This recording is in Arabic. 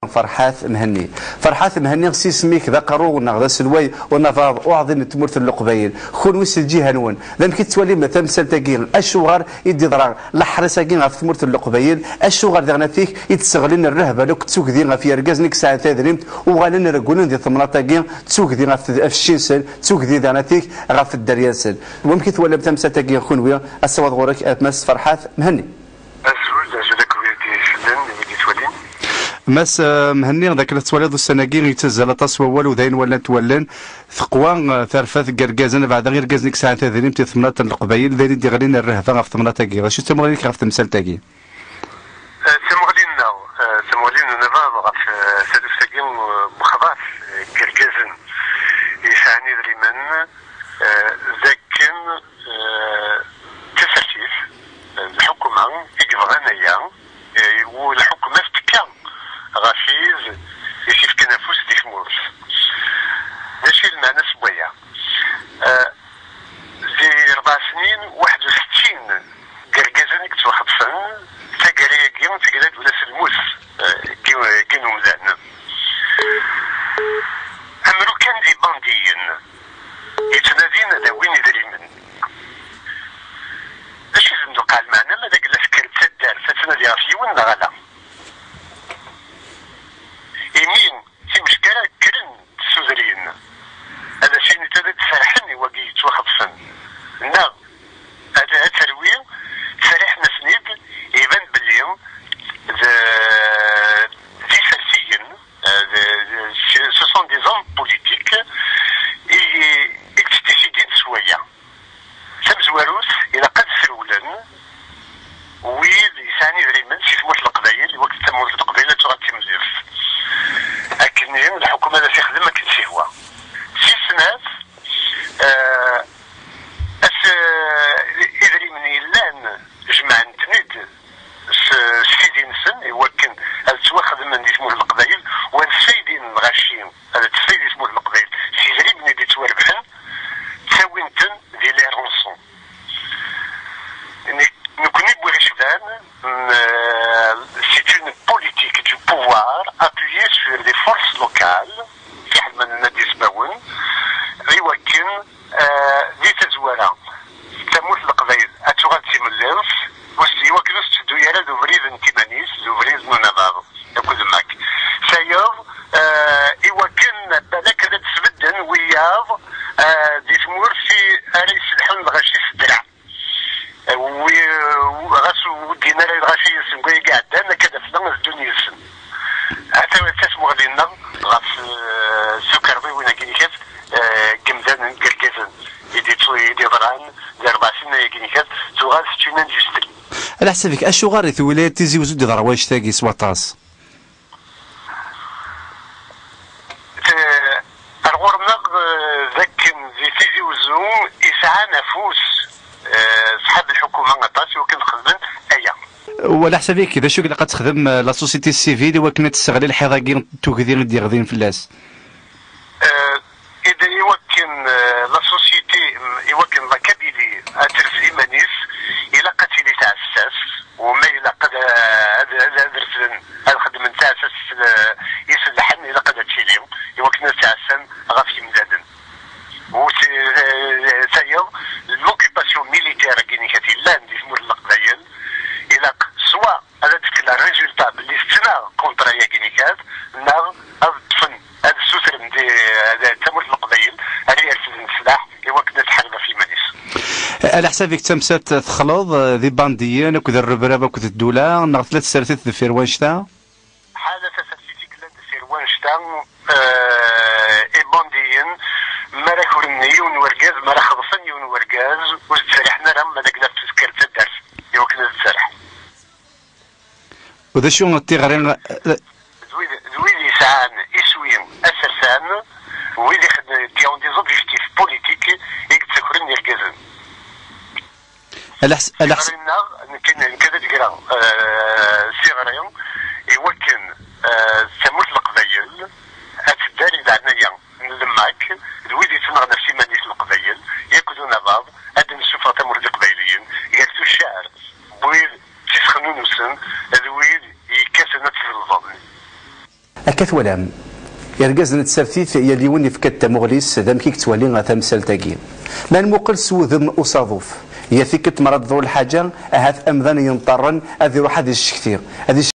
فرحات مهني غسي سميك ذا قرونا ذا سلوي ونفاض وعظيم تمرت القبيل خون ويس الجهه نون لان كتولي مثلا مسلتاكين الشوغار يدي ضرا لحرساكين في تمرت القبيل الشوغار ذا فيك يتسغلين الرهبه لوك تسوق دينا في ركازنيك ساعه تدريمت وغالين رجولين دي ثمنطاكين تسوق دينا في الشينسل تسوق دي ذا فيك غاف الدريانسل ممكن تولي مثلا مسلتاكين خون ويا السواد غورك اتمس فرحات مهني ماس مهني ذاك التواليد السناكين يتزال تصوى وداين ولا تولن ثقوان ثرفات كركازن بعد غير كازنيك ساعه تذريم تثمنات القبايل ذي دي غالين الرهفه غف ثمناتاكي شو تمغلين غف تمثالتاكي تمغلين نفا غف سادستاكي بخباث كركازن يسعني دريمن ذاكن تسرتيف الحكومه يقبغانيا والحكومه تكام غافيز يشوف كنافوس ديك مورس ماشي المعنى سبويا زي 4 سنين 61 كركازنك توخطفن تاكاريا كيون تقلاد ولا سلموس كينو مزان امرو كان دي بانديين يتنادين على وين يدريمن اش لازم نقال معنا ماذا قال لك تدار فتنادي في وين غلا يمين في مشكلة كرن السوزريين هذا شيء نتابع تفرحني وقي يتوخفن نعم هذا تروين فرحنا سنيد يبان باليوم دي سلسيين ce sont des hommes politiques يكتشفين شوية سمزواروس إلى قد سرولن ويل يساني دريمن في ثموت القبايل وقت ثموت القبايل تغطي مزيف لكن الحكومه لا تخدم ما كنتش هو شي سنات ادري مني لان جمع نتنيد سيدي نسن يوكن هذا تواخذ من اسمه القبايل والسيدين الغاشين هذا السيد اسمه القبايل سيدري من اللي تواربحن تساوينتن دي لي رونسون نكوني بوغشدان c'est une politique du pouvoir appuyée sur les forces locales في حال ما نادي سباون يوكن دي تزوارا تموت القبائل اتوغاتي من الليرس يوكنوس تدو يالا دو فريز انتمانيس دو فريز نونافاض يقول معك سيوف يوكن بالك هذا تسبدن وياض دي تمور في اريس الحن الغشي في الدرع وغاسو دينا الغاشي يسمى قاعد انا كذا في الدنيا يسمى حتى تسمو غادينا غاف سكر وين كينيكات قمدان كركازن يدي ضران 4 سنين كينيكات تغال ستينان جستري على حسابك اشو غارث ولايات تيزي وزود ضرواش تاقي سواطاس الغرناق ذاك زي تيزي وزوم يسعى نفوس صحاب الحكومه غطاس وكان خدمن ايا وعلى حسابك اذا شو قد تخدم لا سوسيتي السيفيل وكانت تستغل الحضاقين توكدين دي غاديين في اللاس اذا يمكن لا سوسيتي يمكن لا كابيلي اترفي مانيس الى قتل تاع الساس وما الى قد هذا درت الخدمه تاع الساس يسلحن الى قد تشيليهم يمكن تاع السن غافي مزادن و سير لوكيباسيون ميليتير كينيكاتي لاند يسمو القبايل الى سواء هذا ديك الريزولتا اللي استنا كونترا كينيكات نار الطفن هذا السوسر دي تمر القبايل هذه يرسل السلاح يوكد تحارب في مانيس على حسابك تمسات تخلط ذي بانديين وكذا الربرابه وكذا الدولار ناغ 3 سرتات في روانشتا حاله تسلسيتي كلاند في روانشتا اي بانديين مرا كورنيون ورقاز مرا خلصني ورقاز وتسرحنا راه ما داك لا تذكر الدرس يوكل السرح وذا شو التيغرين زويدي ساعان اسوين اساسان ويدي كي اون دي زوبجيكتيف بوليتيك يكتسكرن يرقازن الاحسن كاين كذا تقرا صغرين يوكن تموت القبايل اتداري دعنايا نلماك دويدي تنغ نفسي مانيس القبايل ياكلون بعض هذا نشوف تمر القبايليين قالت الشعر بويل تسخنون وسن دويل يكاسنا في الظن أكث ولام يرجز نتسرثيث يلي وني فكت مغليس دام كيك توالي تمثال تاكين ما المقل سوذن أصاظوف هي فيك مرض ذو الحاجة أهات أمذان ينطرن هذه روح هذه الشكثير هذه